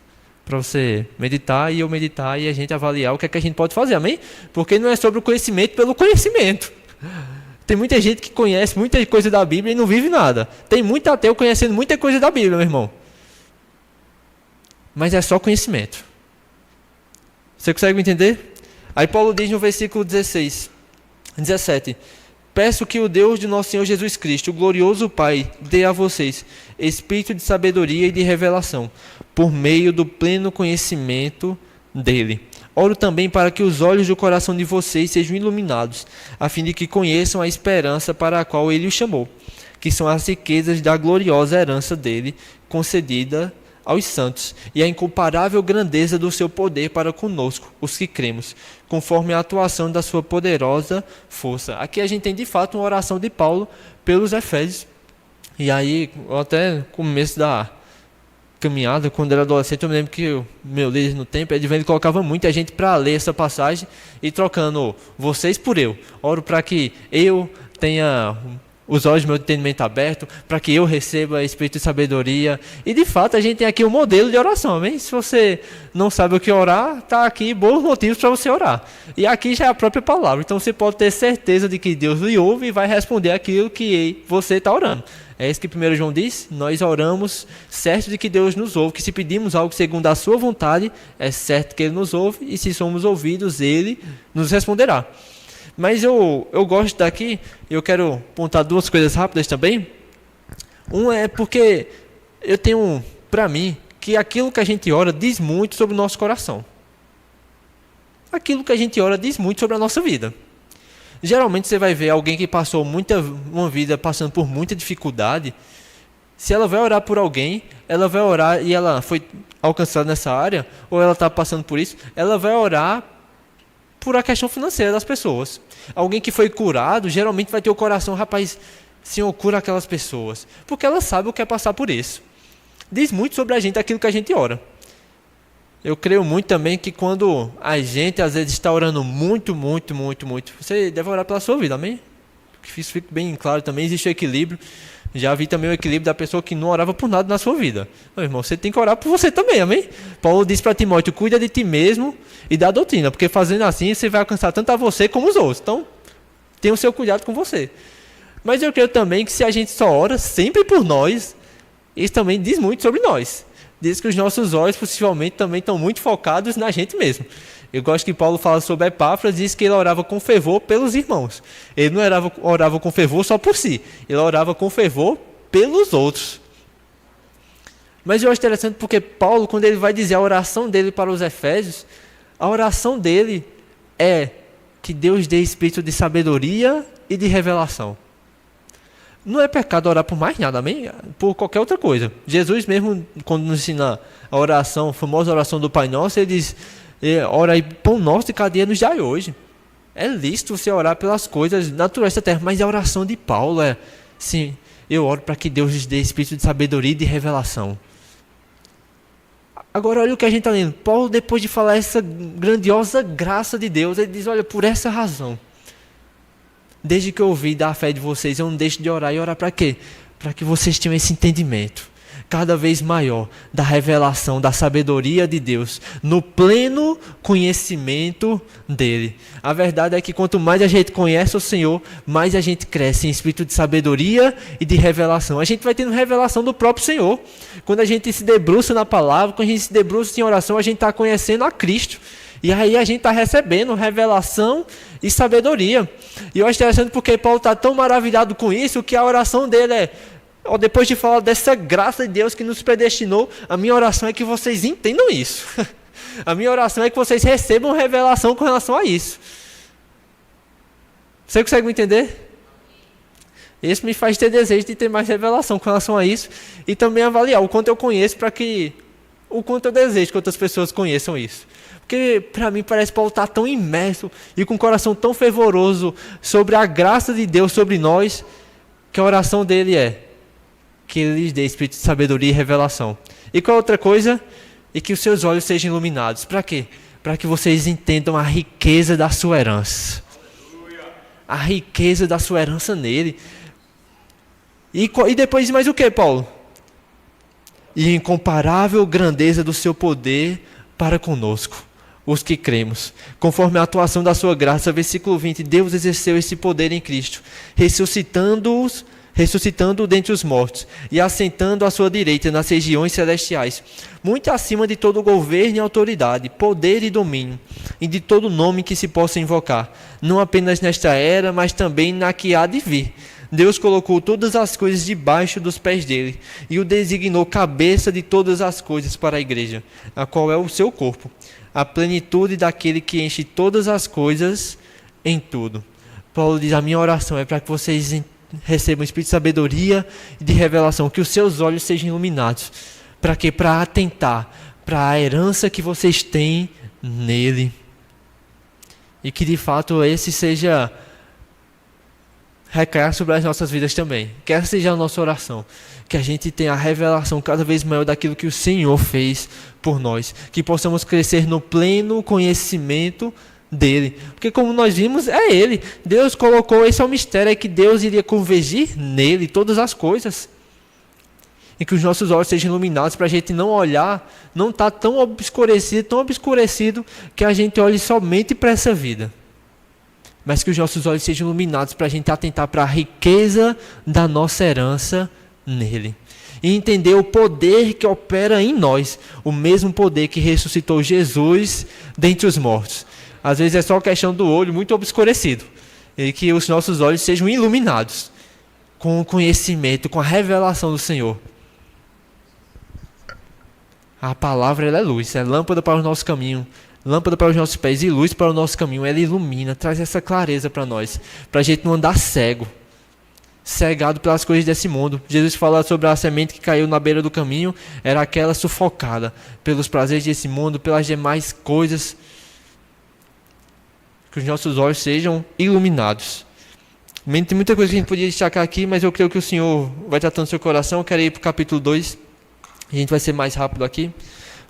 para você meditar e eu meditar e a gente avaliar o que é que a gente pode fazer, amém? Porque não é sobre o conhecimento pelo conhecimento. Tem muita gente que conhece muita coisa da Bíblia e não vive nada. Tem muito ateu conhecendo muita coisa da Bíblia, meu irmão. Mas é só conhecimento. Você consegue me entender? Aí Paulo diz no versículo 17: peço que o Deus de nosso Senhor Jesus Cristo, o glorioso Pai, dê a vocês espírito de sabedoria e de revelação, por meio do pleno conhecimento dele, Oro também para que os olhos do coração de vocês sejam iluminados, a fim de que conheçam a esperança para a qual ele os chamou, que são as riquezas da gloriosa herança dele, concedida aos santos, e a incomparável grandeza do seu poder para conosco, os que cremos, conforme a atuação da sua poderosa força. Aqui a gente tem de fato uma oração de Paulo pelos Efésios. E aí, até no começo da caminhada, quando era adolescente, eu me lembro que o meu líder no tempo, ele colocava muita gente para ler essa passagem e trocando vocês por eu. Oro para que eu tenha os olhos do meu entendimento aberto, para que eu receba espírito de sabedoria. E de fato a gente tem aqui um modelo de oração, amém? Se você não sabe o que orar, está aqui bons motivos para você orar. E aqui já é a própria palavra, então você pode ter certeza de que Deus lhe ouve e vai responder aquilo que você está orando. É isso que 1 João diz, nós oramos certo de que Deus nos ouve, que se pedimos algo segundo a sua vontade, é certo que Ele nos ouve, e se somos ouvidos, Ele nos responderá. Mas eu gosto daqui, eu quero apontar duas coisas rápidas também. Uma é porque eu tenho para mim que aquilo que a gente ora diz muito sobre o nosso coração. Aquilo que a gente ora diz muito sobre a nossa vida. Geralmente você vai ver alguém que passou uma vida passando por muita dificuldade. Se ela vai orar por alguém, ela vai orar e ela foi alcançada nessa área, ou ela está passando por isso, ela vai orar por a questão financeira das pessoas. Alguém que foi curado, geralmente vai ter o coração, rapaz, Senhor, cura aquelas pessoas. Porque ela sabe o que é passar por isso. Diz muito sobre a gente aquilo que a gente ora. Eu creio muito também que quando a gente às vezes está orando muito, você deve orar pela sua vida, amém? Que isso fique bem claro também, existe o equilíbrio. Já vi também o equilíbrio da pessoa que não orava por nada na sua vida. Meu irmão, você tem que orar por você também, amém? Paulo diz para Timóteo, cuida de ti mesmo e da doutrina, porque fazendo assim você vai alcançar tanto a você como os outros. Então, tenha o seu cuidado com você. Mas eu creio também que se a gente só ora sempre por nós, isso também diz muito sobre nós. Diz que os nossos olhos possivelmente também estão muito focados na gente mesmo. Eu gosto que Paulo fala sobre Epáfras, diz que ele orava com fervor pelos irmãos. Ele não orava com fervor só por si, ele orava com fervor pelos outros. Mas eu acho interessante porque Paulo, quando ele vai dizer a oração dele para os Efésios, a oração dele é que Deus dê espírito de sabedoria e de revelação. Não é pecado orar por mais nada, amém? Por qualquer outra coisa. Jesus mesmo, quando nos ensina a oração, a famosa oração do Pai Nosso, ele diz, ora aí, pão nosso de cada dia nos dai hoje. É lícito você orar pelas coisas naturais da terra, mas a oração de Paulo é, sim, eu oro para que Deus lhes dê espírito de sabedoria e de revelação. Agora olha o que a gente está lendo. Paulo, depois de falar essa grandiosa graça de Deus, ele diz, olha, por essa razão, desde que eu ouvi da fé de vocês, eu não deixo de orar. E orar para quê? Para que vocês tenham esse entendimento cada vez maior da revelação, da sabedoria de Deus, no pleno conhecimento dele. A verdade é que quanto mais a gente conhece o Senhor, mais a gente cresce em espírito de sabedoria e de revelação. A gente vai tendo revelação do próprio Senhor. Quando a gente se debruça na palavra, quando a gente se debruça em oração, a gente está conhecendo a Cristo. E aí a gente está recebendo revelação e sabedoria. E eu acho interessante porque Paulo está tão maravilhado com isso, que a oração dele é, depois de falar dessa graça de Deus que nos predestinou, a minha oração é que vocês entendam isso. A minha oração é que vocês recebam revelação com relação a isso. Você consegue me entender? Isso me faz ter desejo de ter mais revelação com relação a isso. E também avaliar o quanto eu conheço o quanto eu desejo que outras pessoas conheçam isso. Porque para mim parece que Paulo está tão imerso e com o coração tão fervoroso sobre a graça de Deus sobre nós, que a oração dele é que ele lhes dê espírito de sabedoria e revelação. E qual outra coisa? E que os seus olhos sejam iluminados. Para quê? Para que vocês entendam a riqueza da sua herança. A riqueza da sua herança nele. E depois mais o que, Paulo? E a incomparável grandeza do seu poder para conosco, os que cremos. Conforme a atuação da sua graça, versículo 20, Deus exerceu esse poder em Cristo, ressuscitando-o dentre os mortos e assentando à sua direita nas regiões celestiais, muito acima de todo governo e autoridade, poder e domínio, e de todo nome que se possa invocar, não apenas nesta era, mas também na que há de vir. Deus colocou todas as coisas debaixo dos pés dele e o designou cabeça de todas as coisas para a igreja, a qual é o seu corpo, a plenitude daquele que enche todas as coisas em tudo. Paulo diz, a minha oração é para que vocês recebam espírito de sabedoria e de revelação, que os seus olhos sejam iluminados. Para quê? Para atentar para a herança que vocês têm nele. E que de fato esse seja recair sobre as nossas vidas também. Que essa seja a nossa oração. Que a gente tenha a revelação cada vez maior daquilo que o Senhor fez por nós. Que possamos crescer no pleno conhecimento dele. Porque como nós vimos, é ele. Deus colocou, esse é o mistério, é que Deus iria convergir nele todas as coisas. E que os nossos olhos sejam iluminados para a gente não olhar, não estar tão obscurecido que a gente olhe somente para essa vida. Mas que os nossos olhos sejam iluminados para a gente atentar para a riqueza da nossa herança nele. E entender o poder que opera em nós, o mesmo poder que ressuscitou Jesus dentre os mortos. Às vezes é só questão do olho muito obscurecido. E que os nossos olhos sejam iluminados com o conhecimento, com a revelação do Senhor. A palavra ela é luz, é lâmpada para o nosso caminho, lâmpada para os nossos pés e luz para o nosso caminho. Ela ilumina, traz essa clareza para nós, para a gente não andar cegado pelas coisas desse mundo. Jesus fala sobre a semente que caiu na beira do caminho, era aquela sufocada pelos prazeres desse mundo, pelas demais coisas. Que os nossos olhos sejam iluminados. Tem muita coisa que a gente podia destacar aqui, mas eu creio que o Senhor vai tratando seu coração. Eu quero ir para o capítulo 2. A gente vai ser mais rápido aqui.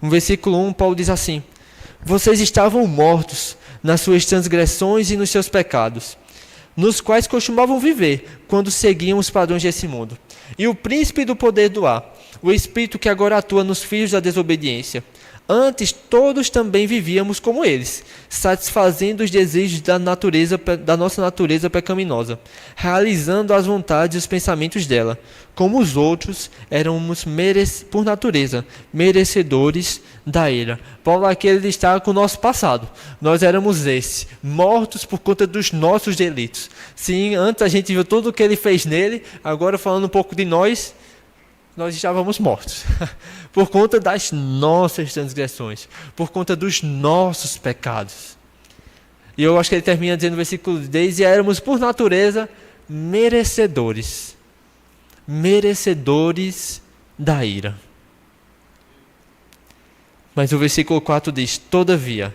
No versículo 1, Paulo diz assim: vocês estavam mortos nas suas transgressões e nos seus pecados, nos quais costumavam viver, quando seguiam os padrões desse mundo. E o príncipe do poder do ar, o espírito que agora atua nos filhos da desobediência. Antes, todos também vivíamos como eles, satisfazendo os desejos da nossa natureza pecaminosa, realizando as vontades e os pensamentos dela. Como os outros, éramos, por natureza, merecedores da ira. Paulo aqui ele está com o nosso passado. Nós éramos mortos por conta dos nossos delitos. Sim, antes a gente viu tudo o que ele fez nele, agora falando um pouco de nós estávamos mortos. Por conta das nossas transgressões, por conta dos nossos pecados. E eu acho que ele termina dizendo no versículo 10, e éramos por natureza merecedores da ira. Mas o versículo 4 diz: todavia,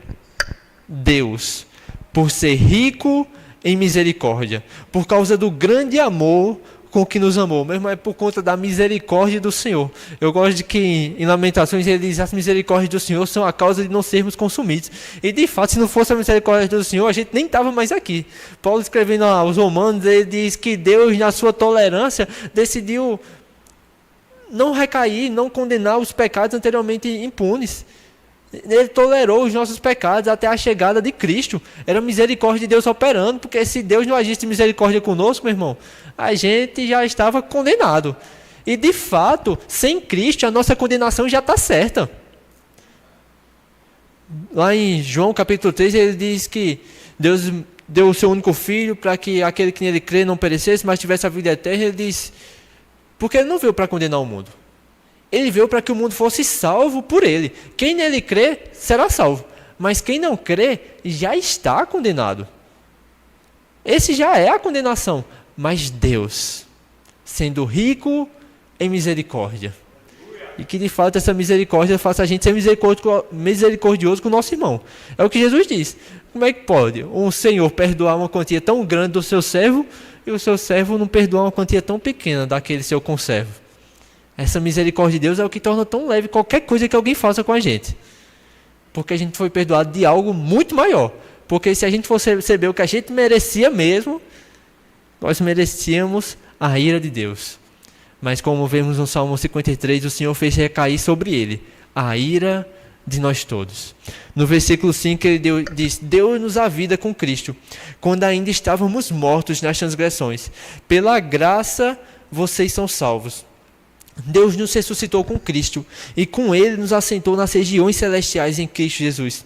Deus, por ser rico em misericórdia, por causa do grande amor com que nos amou, mesmo é por conta da misericórdia do Senhor. Eu gosto de que em Lamentações ele diz: as misericórdias do Senhor são a causa de não sermos consumidos. E de fato, se não fosse a misericórdia do Senhor, a gente nem estava mais aqui. Paulo, escrevendo aos Romanos, ele diz que Deus, na sua tolerância, decidiu não recair, não condenar os pecados anteriormente impunes. Ele tolerou os nossos pecados até a chegada de Cristo. Era a misericórdia de Deus operando, porque se Deus não agisse de misericórdia conosco, meu irmão, a gente já estava condenado. E de fato, sem Cristo, a nossa condenação já está certa. Lá em João capítulo 3, ele diz que Deus deu o seu único filho para que aquele que nele crê não perecesse, mas tivesse a vida eterna. Ele diz, porque ele não veio para condenar o mundo. Ele veio para que o mundo fosse salvo por ele. Quem nele crê, será salvo. Mas quem não crê, já está condenado. Esse já é a condenação. Mas Deus, sendo rico em misericórdia. E que de fato essa misericórdia faça a gente ser misericordioso com o nosso irmão. É o que Jesus diz. Como é que pode um senhor perdoar uma quantia tão grande do seu servo e o seu servo não perdoar uma quantia tão pequena daquele seu conservo? Essa misericórdia de Deus é o que torna tão leve qualquer coisa que alguém faça com a gente. Porque a gente foi perdoado de algo muito maior. Porque se a gente fosse receber o que a gente merecia mesmo, nós merecíamos a ira de Deus. Mas como vemos no Salmo 53, o Senhor fez recair sobre ele a ira de nós todos. No versículo 5 ele diz: deu-nos a vida com Cristo, quando ainda estávamos mortos nas transgressões. Pela graça vocês são salvos. Deus nos ressuscitou com Cristo e com ele nos assentou nas regiões celestiais em Cristo Jesus,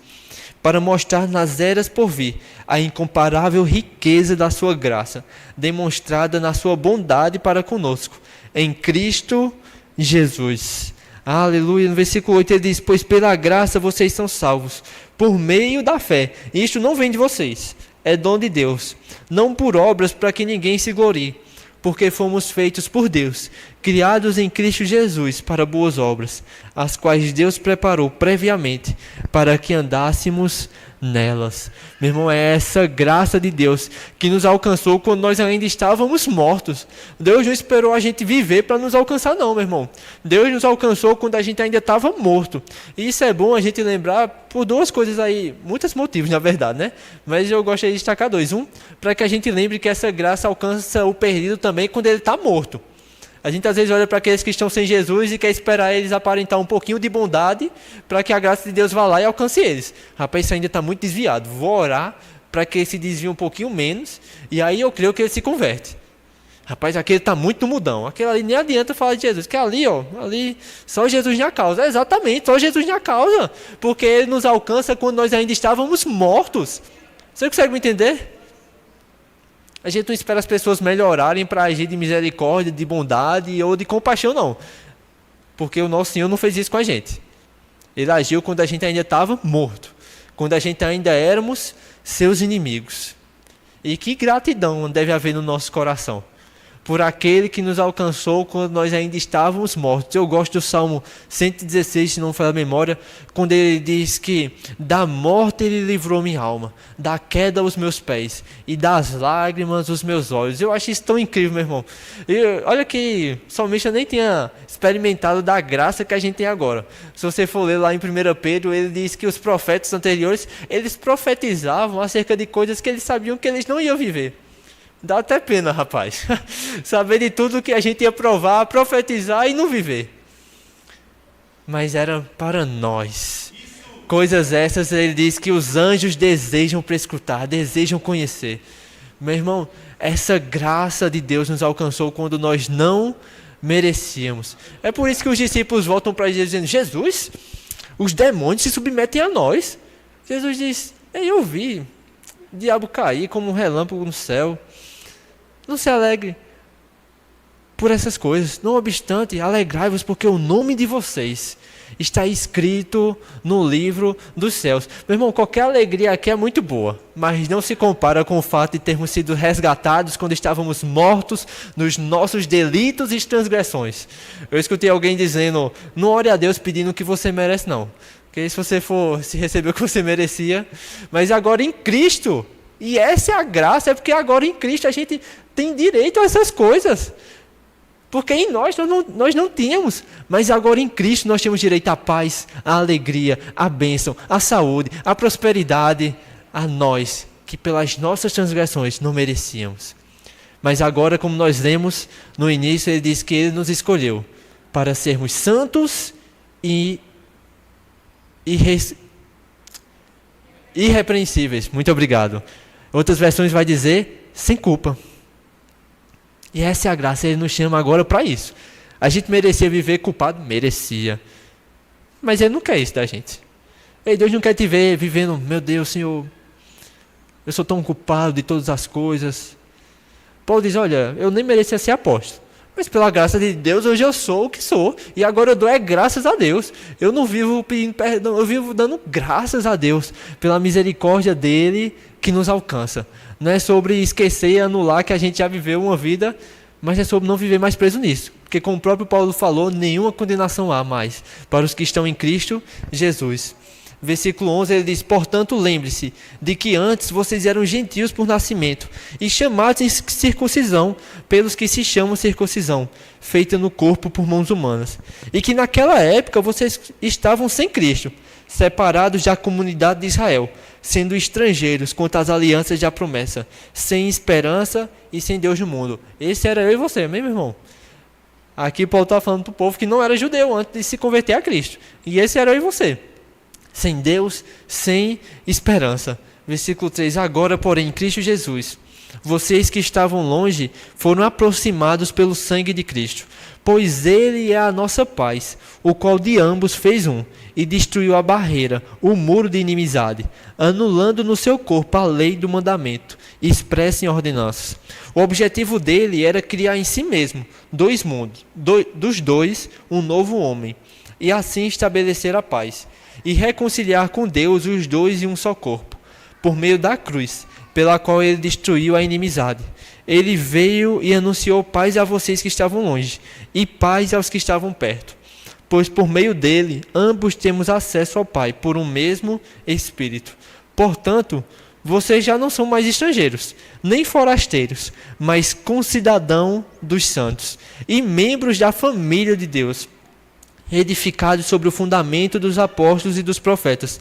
para mostrar nas eras por vir a incomparável riqueza da sua graça, demonstrada na sua bondade para conosco, em Cristo Jesus. Aleluia. No versículo 8 ele diz: pois pela graça vocês são salvos, por meio da fé. E isto não vem de vocês, é dom de Deus, não por obras para que ninguém se glorie, porque fomos feitos por Deus, criados em Cristo Jesus para boas obras, as quais Deus preparou previamente para que andássemos nelas. Meu irmão, é essa graça de Deus que nos alcançou quando nós ainda estávamos mortos. Deus não esperou a gente viver para nos alcançar não, meu irmão. Deus nos alcançou quando a gente ainda estava morto. E isso é bom a gente lembrar por duas coisas aí, muitos motivos na verdade, né? Mas eu gostaria de destacar dois. Um, para que a gente lembre que essa graça alcança o perdido também quando ele está morto. A gente às vezes olha para aqueles que estão sem Jesus e quer esperar eles aparentar um pouquinho de bondade para que a graça de Deus vá lá e alcance eles. Rapaz, isso ainda está muito desviado. Vou orar para que ele se desvie um pouquinho menos e aí eu creio que ele se converte. Rapaz, aquele está muito mudão. Aquele ali nem adianta falar de Jesus. Que ali, ó, ali, só Jesus na causa. Exatamente, só Jesus na causa. Porque ele nos alcança quando nós ainda estávamos mortos. Você consegue me entender? A gente não espera as pessoas melhorarem para agir de misericórdia, de bondade ou de compaixão, não. Porque o nosso Senhor não fez isso com a gente. Ele agiu quando a gente ainda estava morto. Quando a gente ainda éramos seus inimigos. E que gratidão deve haver no nosso coração por aquele que nos alcançou quando nós ainda estávamos mortos. Eu gosto do Salmo 116, se não me falha a memória, quando ele diz que da morte ele livrou minha alma, da queda os meus pés e das lágrimas os meus olhos. Eu acho isso tão incrível, meu irmão. Olha que o salmista nem tinha experimentado da graça que a gente tem agora. Se você for ler lá em 1 Pedro, ele diz que os profetas anteriores, eles profetizavam acerca de coisas que eles sabiam que eles não iam viver. Dá até pena, rapaz, saber de tudo que a gente ia provar, profetizar e não viver. Mas era para nós. Coisas essas, ele diz que os anjos desejam prescrutar, desejam conhecer. Meu irmão, essa graça de Deus nos alcançou quando nós não merecíamos. É por isso que os discípulos voltam para Jesus dizendo: Jesus, os demônios se submetem a nós. Jesus diz: eu vi o diabo cair como um relâmpago no céu. Não se alegre por essas coisas. Não obstante, alegrai-vos porque o nome de vocês está escrito no livro dos céus. Meu irmão, qualquer alegria aqui é muito boa, mas não se compara com o fato de termos sido resgatados quando estávamos mortos nos nossos delitos e transgressões. Eu escutei alguém dizendo: não ore a Deus pedindo o que você merece, não. Porque se você for se receber o que você merecia, mas agora em Cristo. E essa é a graça, é porque agora em Cristo a gente tem direito a essas coisas. Porque em nós não tínhamos. Mas agora em Cristo nós temos direito à paz, à alegria, à bênção, à saúde, à prosperidade. A nós, que pelas nossas transgressões não merecíamos. Mas agora, como nós lemos no início, ele diz que ele nos escolheu para sermos santos e irrepreensíveis. Muito obrigado. Outras versões vai dizer sem culpa. E essa é a graça, ele nos chama agora para isso. A gente merecia viver culpado? Merecia. Mas ele não quer isso da gente. Deus não quer te ver vivendo: meu Deus, Senhor, eu sou tão culpado de todas as coisas. Paulo diz: olha, eu nem merecia ser apóstolo, mas pela graça de Deus hoje eu sou o que sou. E agora eu dou graças a Deus. Eu não vivo pedindo perdão, eu vivo dando graças a Deus pela misericórdia dele que nos alcança. Não é sobre esquecer e anular que a gente já viveu uma vida, mas é sobre não viver mais preso nisso. Porque como o próprio Paulo falou, nenhuma condenação há mais para os que estão em Cristo Jesus. Versículo 11, ele diz: portanto, lembre-se de que antes vocês eram gentios por nascimento e chamados em circuncisão pelos que se chamam circuncisão, feita no corpo por mãos humanas. E que naquela época vocês estavam sem Cristo, separados da comunidade de Israel, sendo estrangeiros quanto às alianças da promessa, sem esperança e sem Deus no mundo. Esse era eu e você, mesmo irmão. Aqui Paulo está falando para o povo que não era judeu antes de se converter a Cristo. E esse era eu e você. Sem Deus, sem esperança. Versículo 3. Agora, porém, em Cristo Jesus, Vocês que estavam longe foram aproximados pelo sangue de Cristo, pois ele é a nossa paz, o qual de ambos fez um, e destruiu a barreira, o muro de inimizade, anulando no seu corpo a lei do mandamento, expressa em ordenanças. O objetivo dele era criar em si mesmo dois mundos, dos dois um novo homem, e assim estabelecer a paz, e reconciliar com Deus os dois em um só corpo, por meio da cruz, pela qual ele destruiu a inimizade. Ele veio e anunciou paz a vocês que estavam longe, e paz aos que estavam perto. Pois por meio dele, ambos temos acesso ao Pai, por um mesmo Espírito. Portanto, vocês já não são mais estrangeiros, nem forasteiros, mas concidadãos dos santos, e membros da família de Deus, edificados sobre o fundamento dos apóstolos e dos profetas,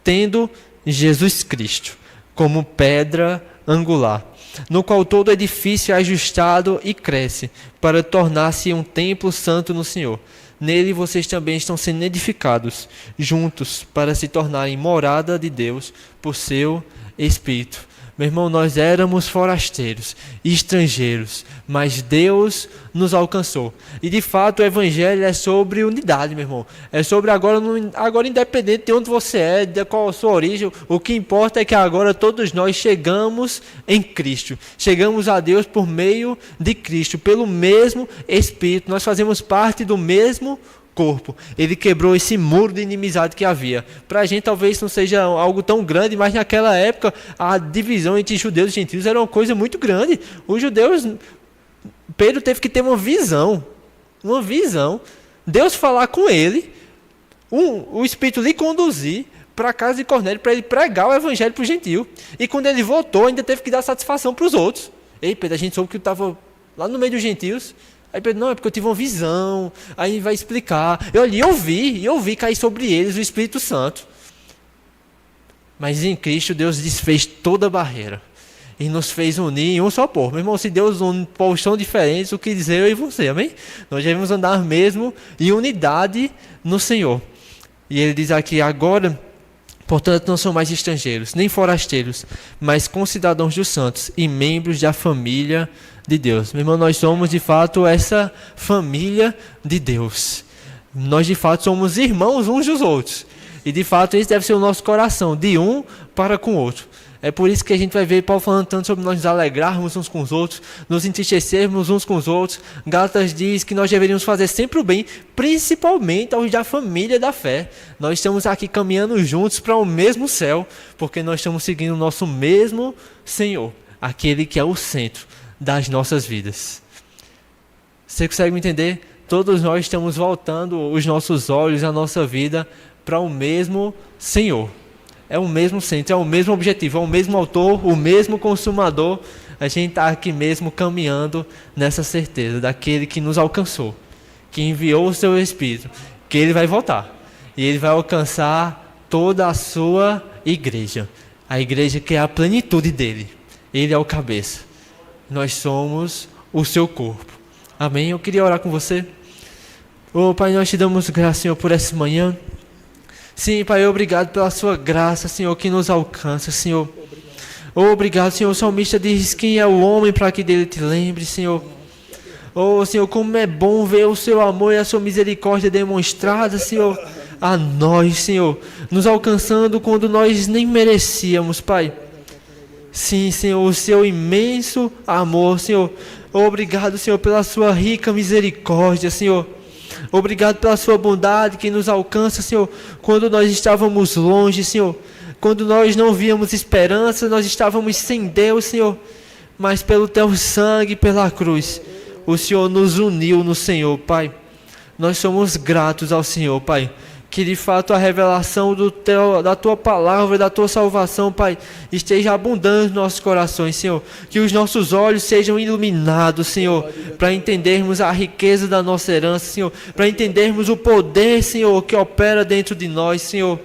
tendo Jesus Cristo como pedra angular, no qual todo edifício é ajustado e cresce, para tornar-se um templo santo no Senhor. Nele vocês também estão sendo edificados, juntos, para se tornarem morada de Deus por seu Espírito. Meu irmão, nós éramos forasteiros, estrangeiros, mas Deus nos alcançou. E de fato o Evangelho é sobre unidade, meu irmão. É sobre agora independente de onde você é, de qual a sua origem, o que importa é que agora todos nós chegamos em Cristo. Chegamos a Deus por meio de Cristo, pelo mesmo Espírito. Nós fazemos parte do mesmo corpo. Ele quebrou esse muro de inimizade que havia. Para a gente talvez não seja algo tão grande, mas naquela época a divisão entre judeus e gentios era uma coisa muito grande. Os judeus, Pedro teve que ter uma visão. Deus falar com ele, o Espírito lhe conduzir para a casa de Cornélio para ele pregar o evangelho para o gentio. E quando ele voltou, ainda teve que dar satisfação para os outros. Ei, Pedro, a gente soube que estava lá no meio dos gentios. Aí Pedro, não, é porque eu tive uma visão. Aí ele vai explicar. Eu vi cair sobre eles o Espírito Santo. Mas em Cristo Deus desfez toda a barreira e nos fez unir em um só povo. Meu irmão, se Deus une povos tão diferentes, o que dizer eu e você, amém? Nós devemos andar mesmo em unidade no Senhor. E ele diz aqui, agora, portanto, não são mais estrangeiros, nem forasteiros, mas concidadãos dos santos e membros da família de Deus. Meu irmão, nós somos de fato essa família de Deus. Nós de fato somos irmãos uns dos outros. E de fato esse deve ser o nosso coração, de um para com o outro. É por isso que a gente vai ver Paulo falando tanto sobre nós nos alegrarmos uns com os outros, nos entristecermos uns com os outros. Gálatas diz que nós deveríamos fazer sempre o bem, principalmente aos da família da fé. Nós estamos aqui caminhando juntos para o mesmo céu, porque nós estamos seguindo o nosso mesmo Senhor, aquele que é o centro das nossas vidas. Você consegue me entender? Todos nós estamos voltando os nossos olhos, a nossa vida para o mesmo Senhor. É o mesmo centro, é o mesmo objetivo, é o mesmo autor, o mesmo consumador. A gente está aqui mesmo caminhando nessa certeza daquele que nos alcançou, que enviou o seu Espírito, que ele vai voltar e ele vai alcançar toda a sua igreja, a igreja que é a plenitude dele. Ele é o cabeça. Nós somos o seu corpo. Amém? Eu queria orar com você. Pai, nós te damos graça, Senhor, por essa manhã. Sim, Pai, obrigado pela sua graça, Senhor, que nos alcança, Senhor. Obrigado, Senhor. O salmista diz: quem é o homem para que dele te lembre, Senhor? Senhor, como é bom ver o seu amor e a sua misericórdia demonstrada, Senhor, a nós, Senhor, nos alcançando quando nós nem merecíamos, Pai. Sim, Senhor, o seu imenso amor, Senhor. Obrigado, Senhor, pela sua rica misericórdia, Senhor. Obrigado pela sua bondade que nos alcança, Senhor, quando nós estávamos longe, Senhor. Quando nós não víamos esperança, nós estávamos sem Deus, Senhor. Mas pelo teu sangue, pela cruz, o Senhor nos uniu no Senhor, Pai. Nós somos gratos ao Senhor, Pai. Que de fato a revelação da tua palavra, da tua salvação, Pai, esteja abundante nos nossos corações, Senhor. Que os nossos olhos sejam iluminados, Senhor, para entendermos a riqueza da nossa herança, Senhor. Para entendermos o poder, Senhor, que opera dentro de nós, Senhor.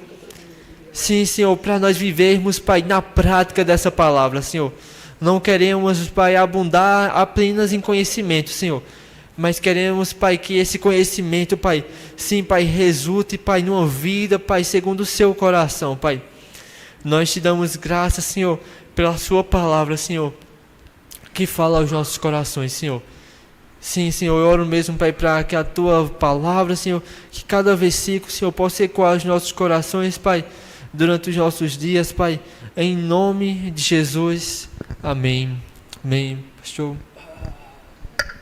Sim, Senhor, para nós vivermos, Pai, na prática dessa palavra, Senhor. Não queremos, Pai, abundar apenas em conhecimento, Senhor. Mas queremos, Pai, que esse conhecimento, Pai, sim, Pai, resulte, Pai, numa vida, Pai, segundo o seu coração, Pai. Nós te damos graças, Senhor, pela sua palavra, Senhor. que fala aos nossos corações, Senhor. Sim, Senhor, eu oro mesmo, Pai, para que a Tua palavra, Senhor, que cada versículo, Senhor, possa ecoar os nossos corações, Pai, durante os nossos dias, Pai, em nome de Jesus. Amém. Amém. Pastor.